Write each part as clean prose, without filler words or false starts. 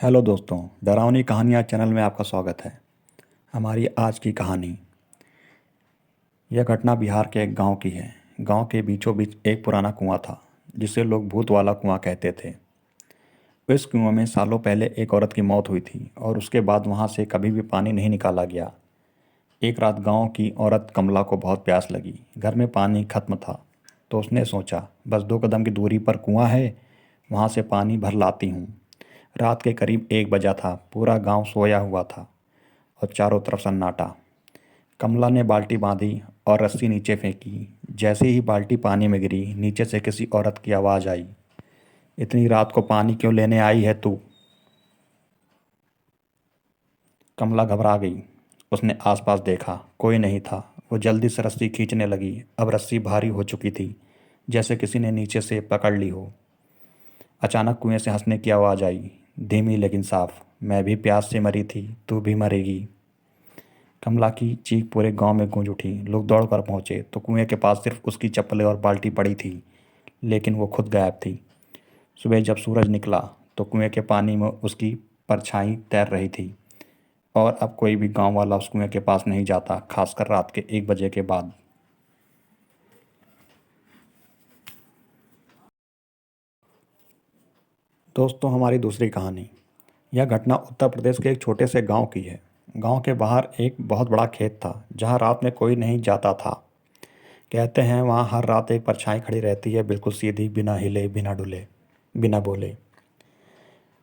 Hello दोस्तों, डरावनी कहानियाँ चैनल में आपका स्वागत है। हमारी आज की कहानी, यह घटना बिहार के एक गांव की है। गांव के बीचों बीच एक पुराना कुआं था जिसे लोग भूत वाला कुआं कहते थे। इस कुआं में सालों पहले एक औरत की मौत हुई थी और उसके बाद वहां से कभी भी पानी नहीं निकाला गया। एक रात गांव की औरत कमला को बहुत प्यास लगी। घर में पानी खत्म था तो उसने सोचा, बस 2 कदम की दूरी पर कुआं है, वहां से पानी भर लाती हूँ। रात के करीब 1 बजा था। पूरा गांव सोया हुआ था और चारों तरफ सन्नाटा। कमला ने बाल्टी बांधी और रस्सी नीचे फेंकी। जैसे ही बाल्टी पानी में गिरी, नीचे से किसी औरत की आवाज़ आई, इतनी रात को पानी क्यों लेने आई है तू? कमला घबरा गई। उसने आसपास देखा, कोई नहीं था। वो जल्दी से रस्सी खींचने लगी। अब रस्सी भारी हो चुकी थी, जैसे किसी ने नीचे से पकड़ ली हो। अचानक कुएं से हंसने की आवाज़ आई, धीमी लेकिन साफ। मैं भी प्यास से मरी थी, तू भी मरेगी। कमला की चीख पूरे गांव में गूंज उठी। लोग दौड़ कर पहुंचे तो कुएं के पास सिर्फ उसकी चप्पलें और बाल्टी पड़ी थी, लेकिन वो खुद गायब थी। सुबह जब सूरज निकला तो कुएं के पानी में उसकी परछाई तैर रही थी। और अब कोई भी गांव वाला उस कुएं के पास नहीं जाता, खासकर रात के 1 बजे के बाद। दोस्तों, हमारी दूसरी कहानी, यह घटना उत्तर प्रदेश के एक छोटे से गांव की है। गांव के बाहर एक बहुत बड़ा खेत था जहां रात में कोई नहीं जाता था। कहते हैं वहां हर रात एक परछाई खड़ी रहती है, बिल्कुल सीधी, बिना हिले, बिना डुले, बिना बोले।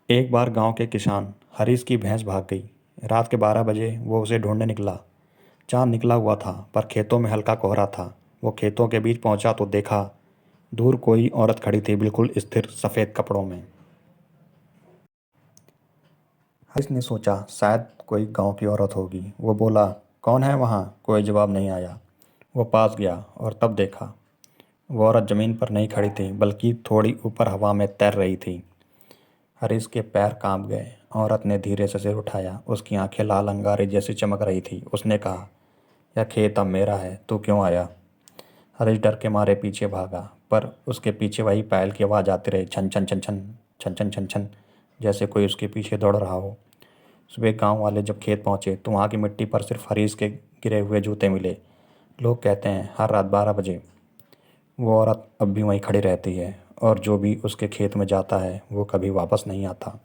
एक बार गांव के किसान हरीश की भैंस भाग गई। रात के 12 बजे वो उसे ढूंढने निकला। चांद निकला हुआ था पर खेतों में हल्का कोहरा था। वो खेतों के बीच पहुंचा तो देखा, दूर कोई औरत खड़ी थी, बिल्कुल स्थिर, सफ़ेद कपड़ों में। हरीश ने सोचा शायद कोई गांव की औरत होगी। वो बोला, कौन है वहाँ? कोई जवाब नहीं आया। वो पास गया और तब देखा, वो औरत ज़मीन पर नहीं खड़ी थी, बल्कि थोड़ी ऊपर हवा में तैर रही थी। हरीश के पैर कांप गए। औरत ने धीरे से सिर उठाया। उसकी आंखें लाल अंगारे जैसी चमक रही थी। उसने कहा, यह खेत अब मेरा है, तू क्यों आया? हरीश डर के मारे पीछे भागा, पर उसके पीछे वही पायल की आवाज़ आती रही, छन छन छन छन, छन छन छन छन, जैसे कोई उसके पीछे दौड़ रहा हो। सुबह गांव वाले जब खेत पहुंचे तो वहां की मिट्टी पर सिर्फ हरीश के गिरे हुए जूते मिले। लोग कहते हैं हर रात 12 बजे वो औरत अब भी वहीं खड़ी रहती है और जो भी उसके खेत में जाता है वो कभी वापस नहीं आता।